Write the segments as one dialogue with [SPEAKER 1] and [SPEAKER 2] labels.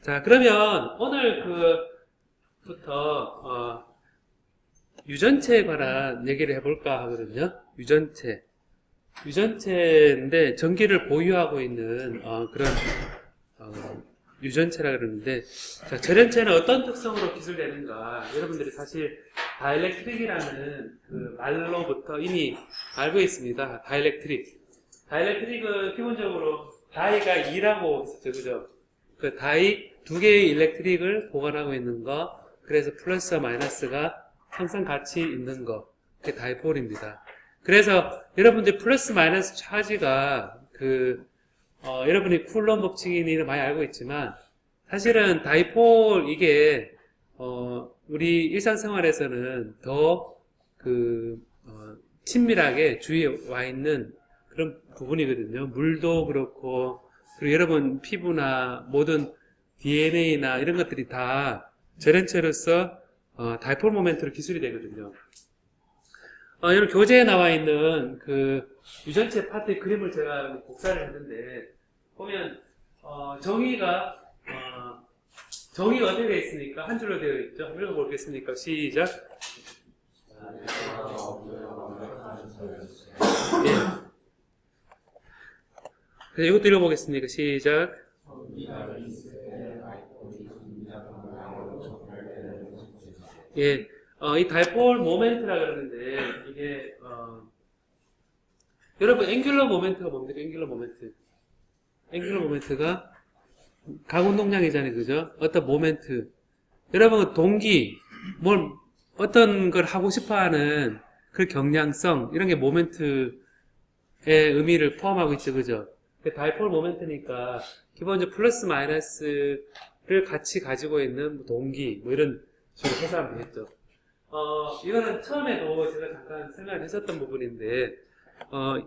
[SPEAKER 1] 자, 그러면 오늘 부터 유전체에 관한 얘기를 해볼까 하거든요. 유전체인데 전기를 보유하고 있는 그런 유전체라 그러는데, 자, 전원체는 어떤 특성으로 기술되는가? 여러분들이 사실 다이엘렉트릭이라는 그 말로부터 이미 알고 있습니다. 다이엘렉트릭은 기본적으로 다이가 2라고 했었죠, 그죠? 그 다이 두 개의 일렉트릭을 보관하고 있는 거, 그래서 플러스와 마이너스가 항상 같이 있는 거, 그게 다이폴입니다. 그래서 여러분들 플러스 마이너스 차지가 여러분이 쿨럼 법칙이니 많이 알고 있지만, 사실은 다이폴 이게 우리 일상생활에서는 더 친밀하게 주위에 와 있는 그런 부분이거든요. 물도 그렇고, 그리고 여러분 피부나 모든 DNA나 이런 것들이 다 절연체로서 다이폴 모멘트로 기술이 되거든요. 여러분 교재에 나와 있는 그 유전체 파트의 그림을 제가 복사를 했는데, 보면 정의가 어떻게 되어 있습니까? 한 줄로 되어 있죠. 한번 읽어보겠습니까? 시작. 예. 그래서 이것도 읽어보겠습니까? 시작. 예, 이 다이폴 모멘트라 그러는데, 이게 여러분 앵귤러 모멘트가 뭡니까? 앵귤러 모멘트가 가운동량이잖아요, 그죠? 어떤 모멘트. 여러분 동기, 어떤 걸 하고 싶어하는 그 경량성, 이런 게 모멘트의 의미를 포함하고 있죠, 그죠? 다이폴 모멘트니까 기본적으로 플러스 마이너스를 같이 가지고 있는 동기, 이런 식으로 해석하면 되겠죠. 이거는 처음에도 제가 잠깐 설명을 했었던 부분인데,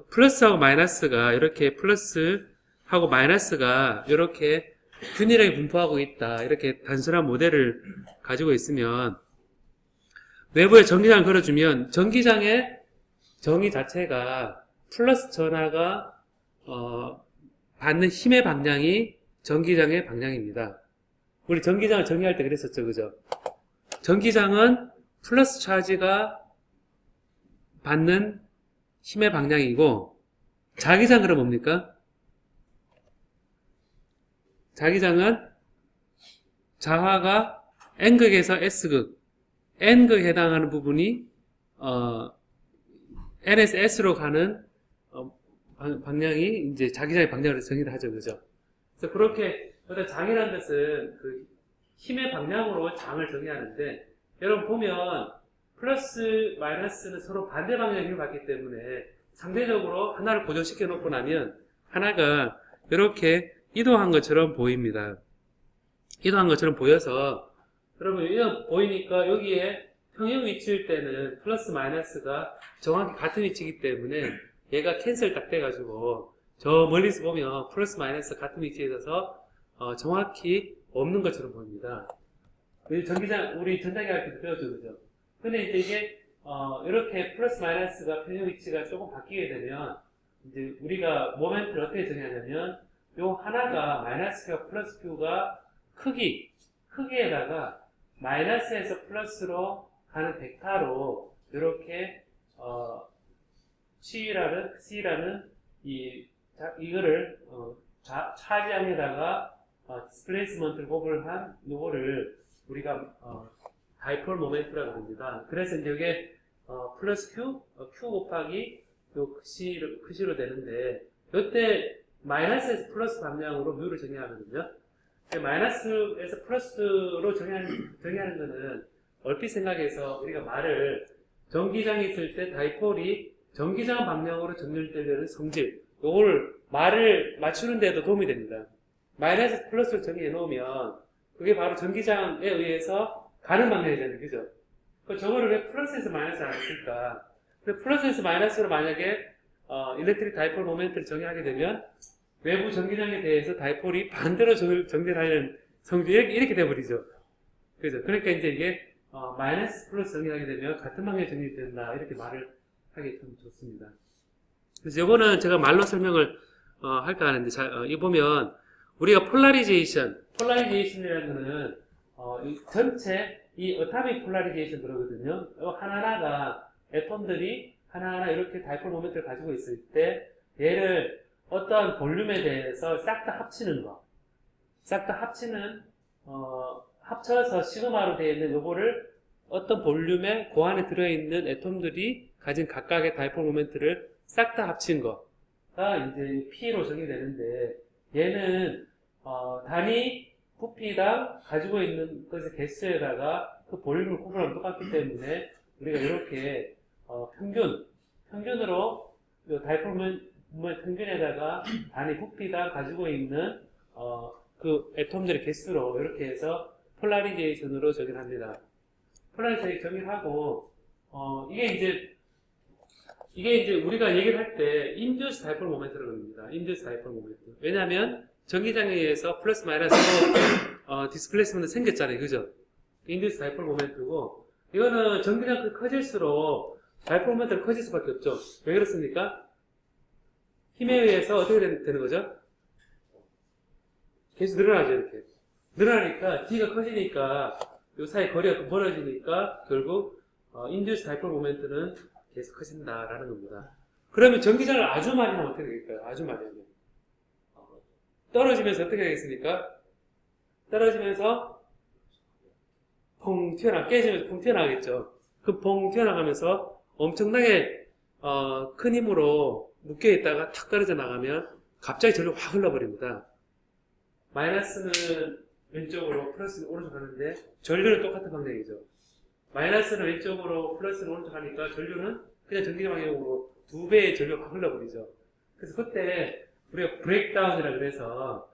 [SPEAKER 1] 플러스하고 마이너스가 이렇게 플러스하고 마이너스가 이렇게 균일하게 분포하고 있다, 이렇게 단순한 모델을 가지고 있으면, 외부에 전기장을 걸어주면 전기장의 정의 자체가 플러스 전하가 받는 힘의 방향이 전기장의 방향입니다. 우리 전기장을 정의할 때 그랬었죠, 그죠? 전기장은 플러스 차지가 받는 힘의 방향이고, 자기장 그럼 뭡니까? 자기장은 자화가 N극에서 S극, N극에 해당하는 부분이 N에서 S로 가는 방향이 이제 자기장의 방향으로 정의를 하죠, 그죠? 그래서 그렇게 어떤 장이라는 것은 그 힘의 방향으로 장을 정의하는데, 여러분 보면 플러스 마이너스는 서로 반대 방향의 힘을 받기 때문에 상대적으로 하나를 고정시켜 놓고 나면 하나가 이렇게 이동한 것처럼 보입니다. 이동한 것처럼 보여서, 여러분 이거 보이니까 여기에 평행 위치일 때는 플러스 마이너스가 정확히 같은 위치이기 때문에 얘가 캔슬 딱 돼가지고 저 멀리서 보면 플러스 마이너스 같은 위치에 있어서 정확히 없는 것처럼 보입니다. 전기장, 우리 전자기 할 때도 배웠죠, 그죠? 근데 이제 이게 이렇게 플러스 마이너스가 평행 위치가 조금 바뀌게 되면, 이제 우리가 모멘트를 어떻게 정의하냐면, 요 하나가 마이너스 Q와 플러스 Q가 크기에다가 마이너스에서 플러스로 가는 벡터로 이렇게 C라는 이거를 차지항에다가 디스플레이스먼트를 호흡을 한 요거를 우리가 다이폴 모멘트라고 합니다. 그래서 이제 이게 플러스 Q 곱하기 요 C로 되는데, 요때 마이너스에서 플러스 방향으로 뮤를 정의하거든요. 마이너스에서 플러스로 정의하는 거는 얼핏 생각해서 우리가 말을 전기장이 있을 때 다이폴이 전기장 방향으로 정렬되려는 성질, 요걸 말을 맞추는 데도 도움이 됩니다. 마이너스 플러스를 정의해 놓으면 그게 바로 전기장에 의해서 가는 방향이잖아요, 그죠? 저거를 왜 플러스에서 마이너스 안 했을까? 플러스에서 마이너스로 만약에 일렉트릭 다이폴 모멘트를 정의하게 되면 외부 전기장에 대해서 다이폴이 반대로 정렬하는 성질이 이렇게 돼버리죠. 그죠? 그러니까 이제 이게 마이너스 플러스 정의하게 되면 같은 방향에 정리된다, 이렇게 말을 하기 참 좋습니다. 그래서 이거는 제가 말로 설명을 할까 하는데, 이 보면 우리가 폴라리제이션, 폴라리제이션이라는 거는 이 전체 이 어타믹 폴라리제이션 그러거든요. 하나하나가 애톰들이 하나하나 이렇게 다이폴 모멘트를 가지고 있을 때 얘를 어떠한 볼륨에 대해서 싹 다 합치는 거. 싹 다 합치는 합쳐서 시그마로 되어 있는 요거를 어떤 볼륨에 그 안에 들어있는 애톰들이 가진 각각의 다이폴 모멘트를 싹 다 합친 거가 이제 P로 정의되는데 얘는 단위 부피당 가지고 있는 것의 개수에다가 그 볼륨을 구분하면 똑같기 때문에 우리가 이렇게 평균으로 요 다이폴 모멘트 평균에다가 단위 부피당 가지고 있는 그 애톰들의 개수로 이렇게 해서 폴라리제이션으로 정의합니다. 폴라리제이션 정의하고 이게 이제 우리가 얘기를 할 때 인듀스 다이폴 모멘트라고 합니다. 인듀스 다이폴 모멘트. 왜냐하면 전기장에 의해서 플러스 마이너스로 디스플레이스먼트 생겼잖아요, 그죠? 인듀스 다이폴 모멘트고 이거는 전기장이 커질수록 다이폴 모멘트가 커질 수밖에 없죠. 왜 그렇습니까? 힘에 의해서 어떻게 되는 거죠? 계속 늘어나죠, 이렇게. 늘어나니까 D가 커지니까 요 사이 거리가 멀어지니까 결국 인듀스 다이폴 모멘트는 계속 커진다라는 겁니다. 그러면 전기장을 아주 많이 하면 어떻게 될까요? 아주 많이 하면 떨어지면서 어떻게 되겠습니까? 떨어지면서 깨지면서 펑 튀어나가겠죠. 그 펑 튀어나가면서 엄청나게 큰 힘으로 묶여있다가 탁 떨어져 나가면 갑자기 절로 확 흘러버립니다. 마이너스는 왼쪽으로 플러스는 오른쪽 가는데 전류는 똑같은 방향이죠. 마이너스는 왼쪽으로 플러스는 오른쪽 가니까 전류는 그냥 전기적 방향으로 2배의 전류가 확 흘러버리죠. 그래서 그때 우리가 브레이크다운이라 그래서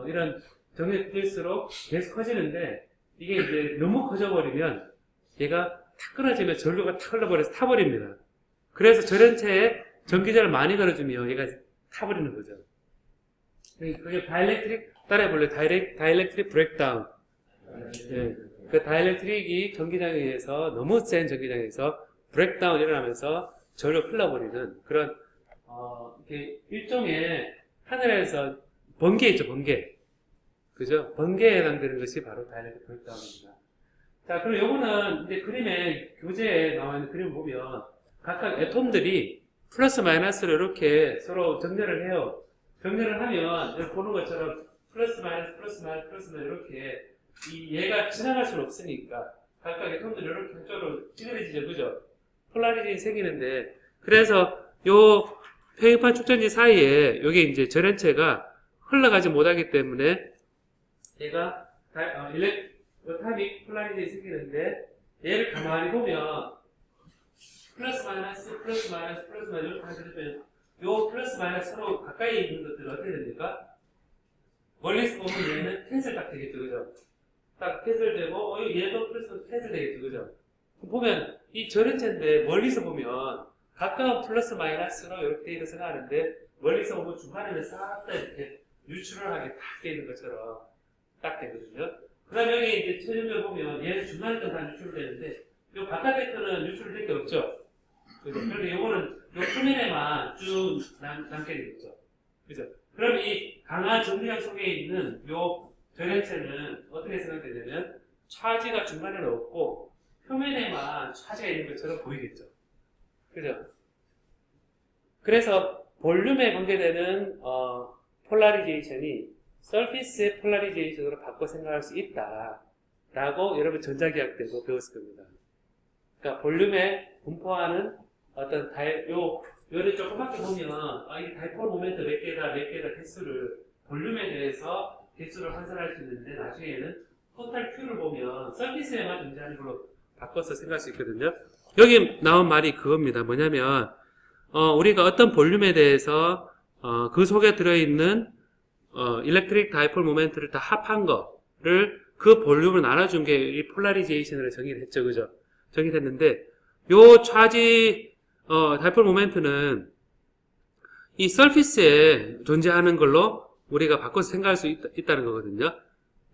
[SPEAKER 1] 이런 전기가 클수록 계속 커지는데 이게 이제 너무 커져버리면 얘가 탁 끊어지면 전류가 탁 흘러버려서 타버립니다. 그래서 전원체에 전기장을 많이 걸어주면 얘가 타버리는 거죠. 그게 다이엘렉트릭 따라해볼래요? 다이엘렉트릭 브레이크다운. 네. 그 다이엘렉트릭이 전기장에 의해서 너무 센 전기장에 의해서 브레이크다운 일어나면서 전류 흘러버리는 그런 이렇게 일종의 하늘에서 번개 있죠, 번개. 그죠? 번개에 해당되는 것이 바로 다이엘렉트릭 브레이크다운입니다. 자, 그럼 요거는 이제 그림에 교재에 나와 있는 그림을 보면 각각 애톰들이 플러스 마이너스로 이렇게 서로 정렬을 해요. 정렬을 하면 여기 보는 것처럼 플러스 마이너스 플러스 마이너스 플러스 마이너스 이렇게 얘가 지나갈 수는 없으니까 각각 애톰들이 이렇게 한쪽으로 찌그러지죠, 그죠? 폴라리제이션이 생기는데 그래서 요 페이판 축전지 사이에 여기 이제 전원체가 흘러가지 못하기 때문에 얘가 타입 폴라리제이션이 생기는데 얘를 가만히 보면 플러스 마이너스 플러스 마이너스 플러스 마이너스 이렇게 하시면 요 플러스 마이너스 서로 가까이 있는 것들은 어떻게 됩니까? 멀리서 보면 얘는 캔슬 딱 되겠죠, 그죠? 딱 캔슬되고 얘도 플러스 캔슬 되겠죠, 그죠? 보면 이 전원체인데 멀리서 보면 가까운 플러스 마이너스로 이렇게 돼 있는 생각하는데 멀리서 보면 중간에는 싹 다 이렇게 뉴트럴하게 딱 돼 있는 것처럼 딱 되거든요. 그 다음에 여기 이제 최종적으로 보면 얘는 중간에 건 다 뉴트럴 되는데 요 바깥에 거는 뉴트럴 될 게 없죠. 그죠? 그런데 요거는 요 표면에만 쭉 남게 되겠죠. 그죠? 그럼 이 강한 전기장 속에 있는 요 전원체는 어떻게 생각되냐면 차지가 중간에는 없고 표면에만 차지가 있는 것처럼 보이겠죠. 그죠? 그래서 볼륨에 관계되는 폴라리제이션이 서피스 폴라리제이션으로 바꿔 생각할 수 있다 라고 여러분 전자기학 때도 배웠을 겁니다. 그러니까 볼륨에 분포하는 어떤 요를 조그맣게 보면 이 다이폴 모멘트 몇 개다 개수를 볼륨에 대해서 개수를 환산할 수 있는데 나중에는 토탈 Q를 보면 서피스에만 존재하는 걸로 바꿔서 생각할 수 있거든요. 여기 나온 말이 그겁니다. 뭐냐면 우리가 어떤 볼륨에 대해서 그 속에 들어있는 일렉트릭 다이폴 모멘트를 다 합한 거를 그 볼륨을 나눠준 게 이 폴라리제이션으로 정의를 했죠, 그죠? 정의됐는데 요 차지 다이폴 모멘트는 이 서피스에 존재하는 걸로 우리가 바꿔서 생각할 수 있다는 거거든요.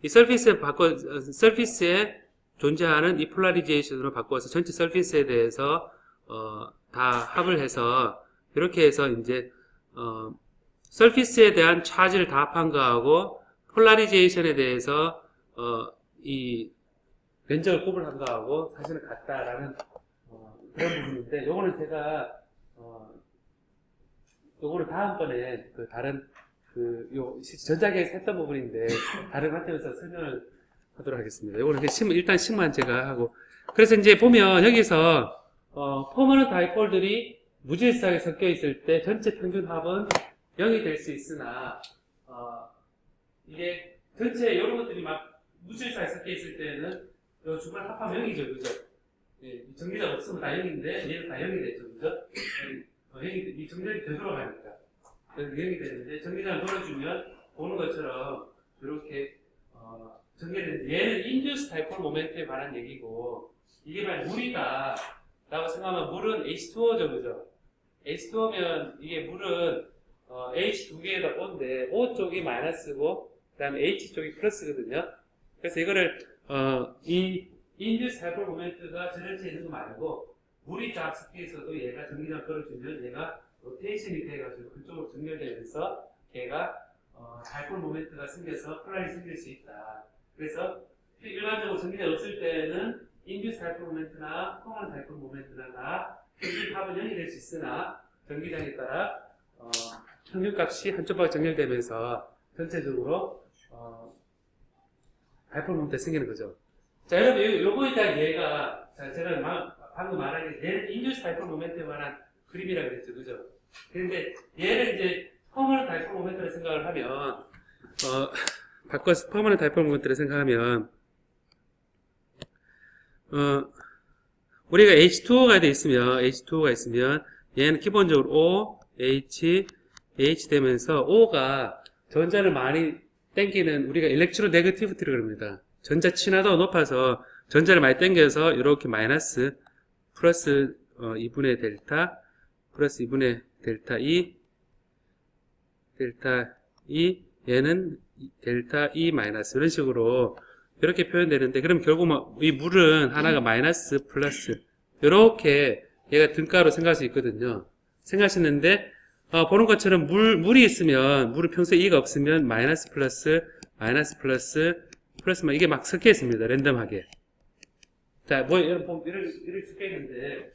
[SPEAKER 1] 이 서피스에 존재하는 이 폴라리제이션으로 바꿔서 전체 서피스에 대해서 다 합을 해서 이렇게 해서 이제 서피스에 대한 차지를 다 합한 거하고 폴라리제이션에 대해서 이 면적을 구분한 거하고 사실은 같다라는 그런 부분인데, 요거는 제가 요거는 다음번에 그 다른 전자계에서 했던 부분인데 다른 관점에서 설명을 하도록 하겠습니다. 요거는 일단 식만 제가 하고, 그래서 이제 보면 여기서 퍼머넌트 다이폴들이 무질서하게 섞여 있을 때 전체 평균 합은 0이 될 수 있으나 이게 전체 이런 것들이 막 무질서하게 섞여 있을 때는 요 중간 합하면 0이죠, 그죠? 예, 정리자가 없으면 다 0인데 얘는 다 0이 되죠, 그죠? 이 정렬이 되돌아가니까 그래서 0이 되는데 정리자를 넣어주면 보는 것처럼 이렇게 정렬되는데, 얘는 인듀스 다이폴 모멘트에 관한 얘기고, 이게 만약 물이다 라고 생각하면 물은 H2O죠, 그죠? H2O면 이게 물은 H 두 개에다 O인데 O 쪽이 마이너스고 그 다음에 H 쪽이 플러스거든요. 그래서 이거를 이 인듀스 다이폴 모멘트가 전열체에 있는 거 말고 물이 쫙 섞여 있어도 얘가 전기장을 걸어주면 얘가 로테이션이 돼가지고 그쪽으로 정렬되면서 얘가 다이폴 모멘트가 생겨서 폴라리 생길 수 있다. 그래서 일반적으로 전기장 없을 때는 인듀스 다이폴 모멘트나 퍼머넌트 다이폴 모멘트나 다 평균 합은 0이 될 수 있으나 전기장에 따라 평균값이 한쪽밖에 정렬되면서 전체적으로 다이폴 모멘트가 생기는 거죠. 자, 여러분 요거에 대한 예가, 자, 제가 방금 말한 게 얘는 인듀스 다이폴 모멘트에 관한 그림이라고 그랬죠, 그죠? 그런데 얘를 이제 퍼머넌트 다이폴 모멘트를 생각을 하면 바꿔서 퍼머넌트 다이폴 모멘트를 생각하면 우리가 H2O가 있으면 얘는 기본적으로 O, H 되면서 O가 전자를 많이 땡기는, 우리가 일렉트로 네거티비티를 그럽니다. 전자 친화도가 높아서 전자를 많이 땡겨서 이렇게 마이너스 플러스 2분의 델타 플러스 2분의 델타 E 얘는 델타 E 마이너스 이런 식으로 이렇게 표현되는데, 그럼 결국 이 물은 하나가 마이너스 플러스 이렇게 얘가 등가로 생각할 수 있거든요. 생각할 수 있는데 보는 것처럼 물이 있으면, 물은 평소에 E가 없으면 마이너스 플러스 이게 막 섞여 있습니다. 랜덤하게. 자, 여러분 이렇게 섞여 있는데,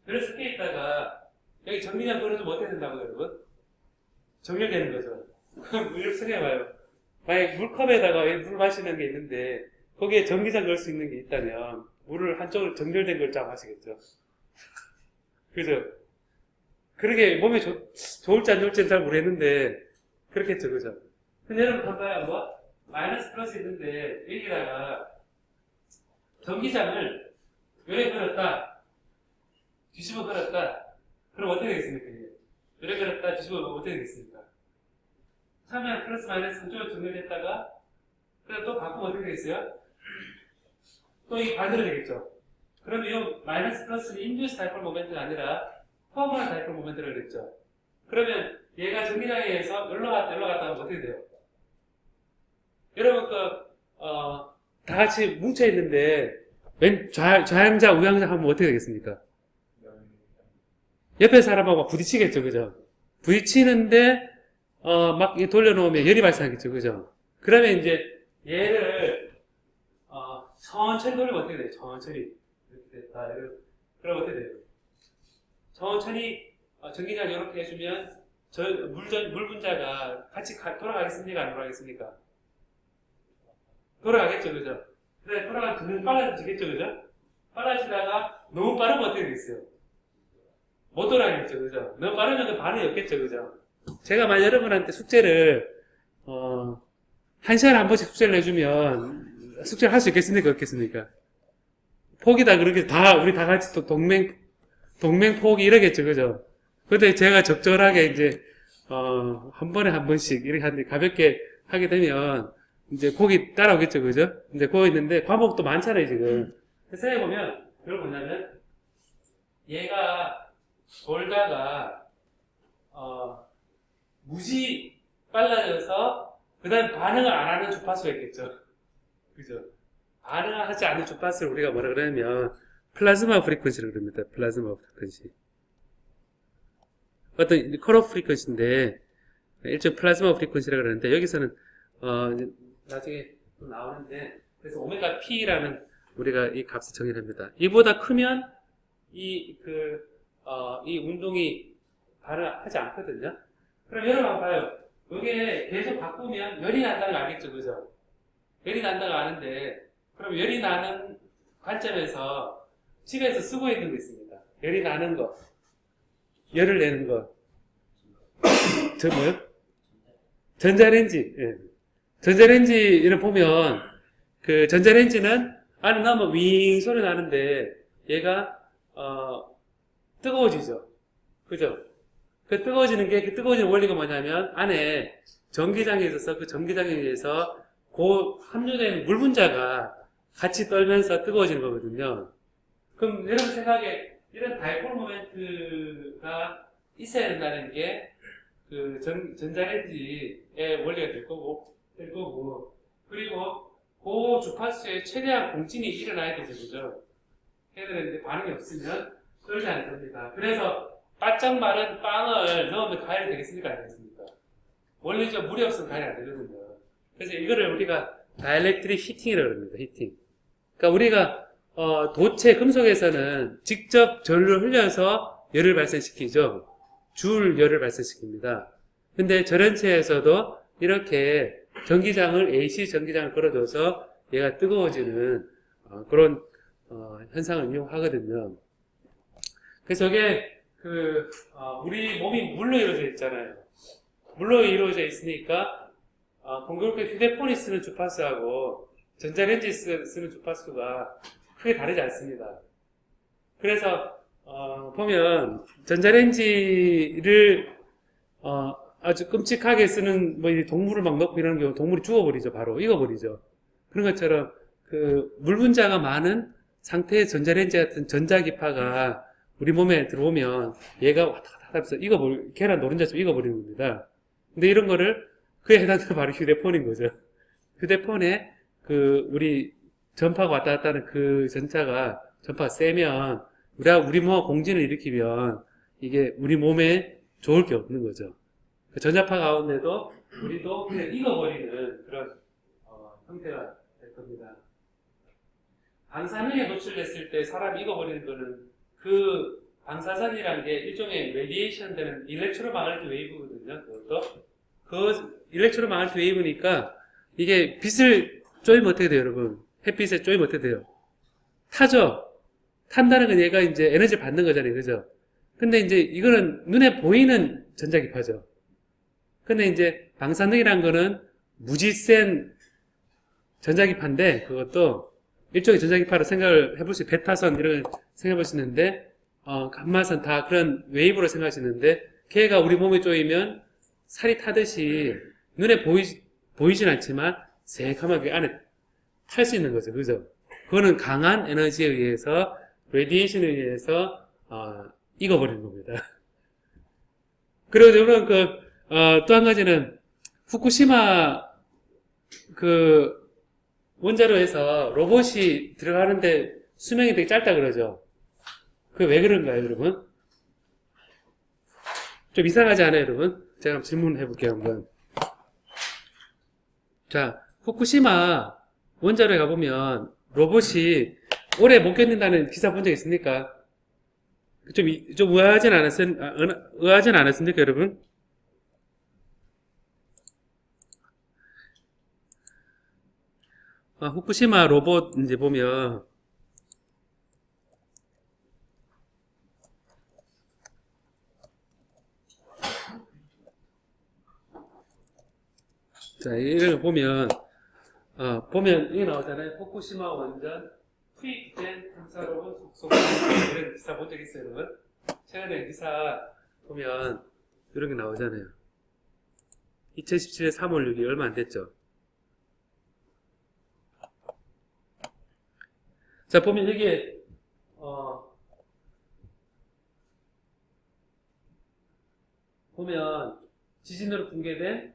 [SPEAKER 1] 이렇게 섞여 있다가 여기 정리장 걸어주면 어떻게 된다고요, 여러분? 정렬되는 거죠. 그럼 이렇게 생각해봐요. 만약 물컵에다가 물 마시는 게 있는데 거기에 전기장 걸 수 있는 게 있다면 물을 한쪽으로 정렬된 걸 쫙 마시겠죠. 그죠? 그러게 몸에 좋을지 안 좋을지는 잘 모르겠는데 그렇겠죠, 그죠? 근데 여러분 봐봐요, 마이너스 플러스 있는데 여기다가 전기장을 요래 걸었다, 뒤집어 걸었다, 그럼 어떻게 되겠습니까? 요래 걸었다, 뒤집어 걸면 어떻게 되겠습니까? 처음에는 플러스 마이너스 한쪽으로 정렬했다가 그럼 또 바꾸면 어떻게 되겠어요? 또 이 반대로 되겠죠. 그러면 이 마이너스 플러스는 인듀스 다이폴 모멘트가 아니라 퍼머넌트 다이폴 모멘트라고 그랬죠. 그러면 얘가 전기장에 의해서 여기로 갔다 하면 어떻게 돼요? 여러분 다 같이 뭉쳐 있는데 좌향자 우향자 하면 어떻게 되겠습니까? 옆에 사람하고 부딪히겠죠, 그죠? 부딪히는데 막 돌려놓으면 열이 발생하겠죠, 그죠? 그러면 이제 얘를 천천히 돌리면 어떻게 돼요? 천천히 이렇게 됐다. 그럼 어떻게 돼요? 천천히 전기장 이렇게 해주면 물 분자가 같이 돌아가겠습니까? 안 돌아가겠습니까? 돌아가겠죠, 그죠? 그래, 돌아가면 빨라지겠죠, 그죠? 빨라지다가 너무 빠르면 어떻게 되겠어요? 못 돌아가겠죠, 그죠? 너무 빠르면 그 반응이 없겠죠, 그죠? 제가 만약 여러분한테 숙제를 1시간에 한 번씩 숙제를 내주면 숙제를 할 수 있겠습니까? 없겠습니까? 포기다 그렇게 우리 다 같이 또 동맹 포기 이러겠죠, 그죠? 근데 제가 적절하게 이제 한 번에 한 번씩 이렇게 하는데 가볍게 하게 되면 이제 곡이 따라오겠죠, 그죠? 이제 그거 있는데 과목도 많잖아요, 지금. 생각해보면 그걸 뭐냐면 얘가 돌다가 무지 빨라져서 그 다음에 반응을 안 하는 주파수가 있겠죠. 그죠? 반응을 하지 않는 주파수를 우리가 뭐라 그러냐면 플라즈마 프리퀀시라고 그럽니다. 플라즈마 프리퀀시. 어떤 컬러 프리퀀시인데 일종 플라즈마 프리퀀시라고 그러는데 여기서는 나중에 또 나오는데, 그래서 오메가 P라는 우리가 이 값을 정의합니다. 이보다 크면 이 운동이 발생하지 않거든요. 그럼 여러분 한번 봐요. 이게 계속 바꾸면 열이 난다는 거 알겠죠, 그죠? 열이 난다고 아는데, 그럼 열이 나는 관점에서 집에서 쓰고 있는 거 있습니다. 열이 나는 거, 열을 내는 거. 뭐요? 전자레인지. 예. 전자레인지를 보면, 그 전자레인지는 안에 넣으면 윙 소리 나는데, 얘가, 뜨거워지죠. 그죠? 그 뜨거워지는 게, 그 뜨거워지는 원리가 뭐냐면, 안에 전기장이 있어서 그 전기장에 의해서 그 함유된 물 분자가 같이 떨면서 뜨거워지는 거거든요. 그럼 여러분 생각에 이런 다이폴 모멘트가 있어야 된다는 게 그 전자레인지의 원리가 될 거고, 그리고 그 주파수에 최대한 공진이 일어나야 되죠, 그죠? 해야 되는데 반응이 없으면 떨지 않을 겁니다. 그래서 바짝 마른 빵을 넣으면 가열이 되겠습니까? 안 되겠습니까? 원리적으로 물이 없으면 가열이 안 되거든요. 그래서 이거를 우리가 다이엘렉트릭 히팅이라고 합니다. 히팅. 그러니까 우리가 도체 금속에서는 직접 전류를 흘려서 열을 발생시키죠. 줄 열을 발생시킵니다. 근데 전원체에서도 이렇게 전기장을 AC 전기장을 걸어줘서 얘가 뜨거워지는 그런 현상을 이용하거든요. 그래서 이게 우리 몸이 물로 이루어져 있잖아요. 물로 이루어져 있으니까 공교롭게 휴대폰이 쓰는 주파수하고 전자레인지 쓰는 주파수가 크게 다르지 않습니다. 그래서 보면 전자레인지를 아주 끔찍하게 쓰는 뭐 동물을 막 넣고 이러는 경우 동물이 죽어버리죠. 바로 익어버리죠. 그런 것처럼 그 물 분자가 많은 상태의 전자레인지 같은 전자기파가 우리 몸에 들어오면 얘가 왔다 갔다 하면서 계란 노른자처럼 익어버리는 겁니다. 근데 이런 거를 그에 해당되는 바로 휴대폰인 거죠. 휴대폰에 우리 전파가 왔다 갔다 하는 그 전파가 세면, 우리 몸과 공진을 일으키면, 이게 우리 몸에 좋을 게 없는 거죠. 그 전자파 가운데도 우리도 그냥 익어버리는 그런, 형태가 될 겁니다. 방사능에 노출됐을 때 사람이 익어버리는 거는 그 방사선이라는 게 일종의 레디에이션 되는 일렉트로마그네틱 웨이브거든요. 그것도. 그 일렉트로마그네틱 웨이브니까 이게 빛을 쪼이면 어떻게 돼요, 여러분? 햇빛에 쪼이면 어떻게 돼요? 타죠? 탄다는 건 얘가 이제 에너지를 받는 거잖아요. 그죠? 근데 이제 이거는 눈에 보이는 전자기파죠. 근데 이제 방사능이라는 거는 무지 센 전자기파인데, 그것도 일종의 전자기파로 생각을 해볼 수 있어요. 베타선 이런 걸 생각해 볼 수 있는데, 감마선 다 그런 웨이브로 생각하시는데, 걔가 우리 몸에 쪼이면 살이 타듯이 눈에 보이진 않지만 새카맣게 안에 탈 수 있는 거죠. 그죠? 그거는 강한 에너지에 의해서, 레디에이션에 의해서 익어버리는 겁니다. 그리고 저는 또 한 가지는 후쿠시마 원자로 해서 로봇이 들어가는데 수명이 되게 짧다 그러죠. 그게 왜 그런가요, 여러분? 좀 이상하지 않아요, 여러분? 제가 한번 질문해 볼게요, 한번. 자, 후쿠시마 원자로에 가보면 로봇이 오래 못 견딘다는 기사 본 적 있습니까? 좀 의아하진 않았습니까, 여러분? 후쿠시마 로봇 이제 보면 자, 이런 거 보면 이게 나오잖아요. 후쿠시마 원전 투입된 탐사 로봇 속속 이런 기사 본 적 있어요, 여러분? 최근에 기사 보면 이런 게 나오잖아요. 2017년 3월 6일 얼마 안 됐죠. 자, 보면 여기에 보면 지진으로 붕괴된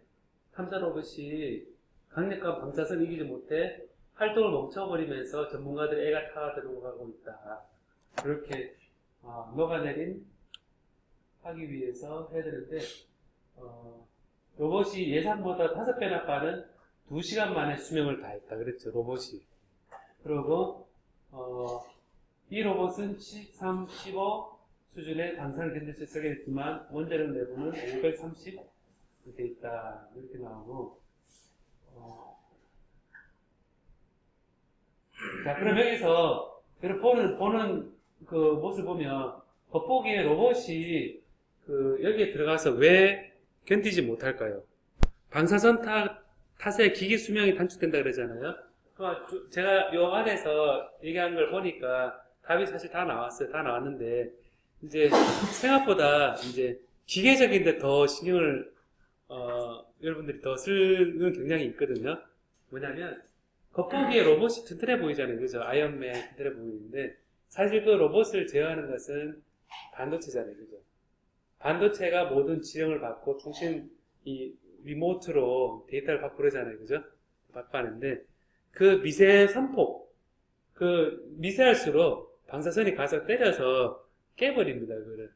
[SPEAKER 1] 탐사 로봇이 강력한 방사선 이기지 못해 활동을 멈춰버리면서 전문가들의 애가 타들어가고 있다. 그렇게 녹아내린 하기 위해서 해야 되는데 로봇이 예상보다 5배나 빠른 2시간 만에 수명을 다했다. 그랬죠, 로봇이. 그리고, 이 로봇은 13, 15 수준의 방사를 견딜 수 있겠지만, 원자력 내부는 530 이렇게 있다. 이렇게 나오고, 자, 그럼 여기서, 보는 그 모습을 보면, 겉보기에 로봇이 여기에 들어가서 왜 견디지 못할까요? 방사선 탓에 기기 수명이 단축된다 그러잖아요. 제가 요 안에서 얘기한 걸 보니까 답이 사실 다 나왔어요. 다 나왔는데, 이제 생각보다 이제 기계적인데 더 신경을, 여러분들이 더 쓰는 경향이 있거든요. 뭐냐면, 겉보기에 로봇이 튼튼해 보이잖아요. 그죠? 아이언맨 튼튼해 보이는데, 사실 그 로봇을 제어하는 것은 반도체잖아요. 그죠? 반도체가 모든 지령을 받고 이 리모트로 데이터를 받고 그러잖아요. 그죠? 받고 하는데, 그 미세 선폭, 미세할수록 방사선이 가서 때려서 깨버립니다. 그거를.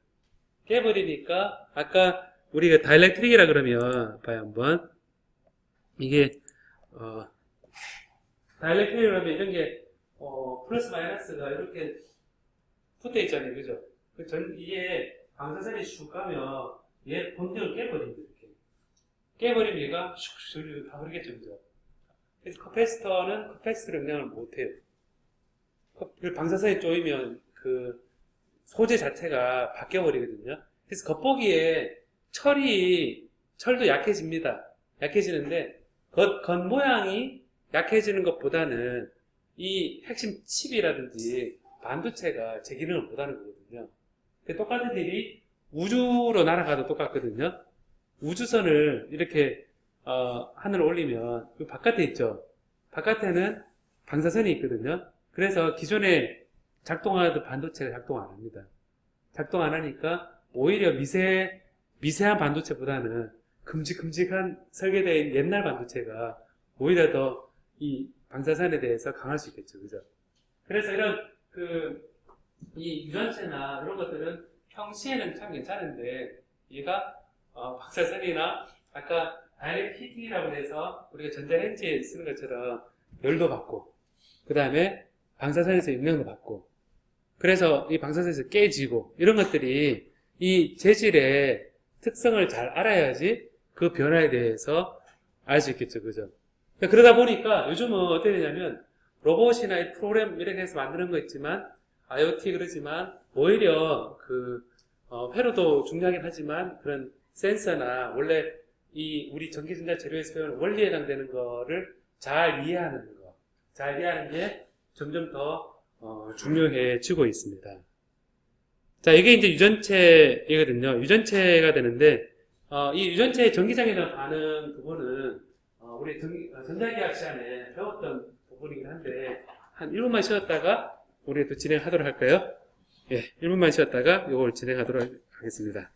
[SPEAKER 1] 깨버리니까, 아까 우리가 다이렉트릭이라 그러면, 봐요, 한번. 이게, 다이렉트릭이라 그러면 이런 게, 플러스 마이너스가 이렇게 붙어 있잖아요. 그죠? 이게 방사선이 슉 가면 얘 본등을 깨버립니다. 이렇게. 깨버리면 얘가 슉슉 다 흐르겠죠. 그죠? 그래서 커패시터를 영향을 못해요. 방사선이 쪼이면 그 소재 자체가 바뀌어버리거든요. 그래서 겉보기에 철도 약해집니다. 약해지는데, 겉모양이 약해지는 것보다는 이 핵심 칩이라든지 반도체가 제 기능을 못하는 거거든요. 똑같은 일이 우주로 날아가도 똑같거든요. 우주선을 이렇게 하늘에 올리면 그 바깥에 있죠. 바깥에는 방사선이 있거든요. 그래서 기존에 작동하던 반도체가 작동 안 합니다. 작동 안 하니까 오히려 미세한 반도체보다는 큼직큼직한 설계된 옛날 반도체가 오히려 더 이 방사선에 대해서 강할 수 있겠죠. 그죠? 그래서 이 유전체나 이런 것들은 평시에는 참 괜찮은데, 얘가, 방사선이나, 아까 다이렉트 히팅이라고 해서 우리가 전자레인지에 쓰는 것처럼 열도 받고, 그 다음에 방사선에서 영향도 받고, 그래서 이 방사선에서 깨지고, 이런 것들이 이 재질의 특성을 잘 알아야지 그 변화에 대해서 알 수 있겠죠. 그죠? 그러다 보니까 요즘은 어떻게 되냐면, 로봇이나 이 프로그램 이렇게 해서 만드는 거 있지만, IoT 그러지만, 오히려 회로도 중요하긴 하지만, 그런 센서나, 원래 우리 전기전자 재료에서 배우는 원리에 해당되는 거를 잘 이해하는 게 점점 더 중요해지고 있습니다. 자, 이게 이제 유전체이거든요. 유전체가 되는데, 이 유전체의 전기장애나 반응 부분은, 우리 전자기학 시간에 배웠던 부분이긴 한데, 한 1분만 쉬었다가 우리 또 진행하도록 할까요? 예, 1분만 쉬었다가 이걸 진행하도록 하겠습니다.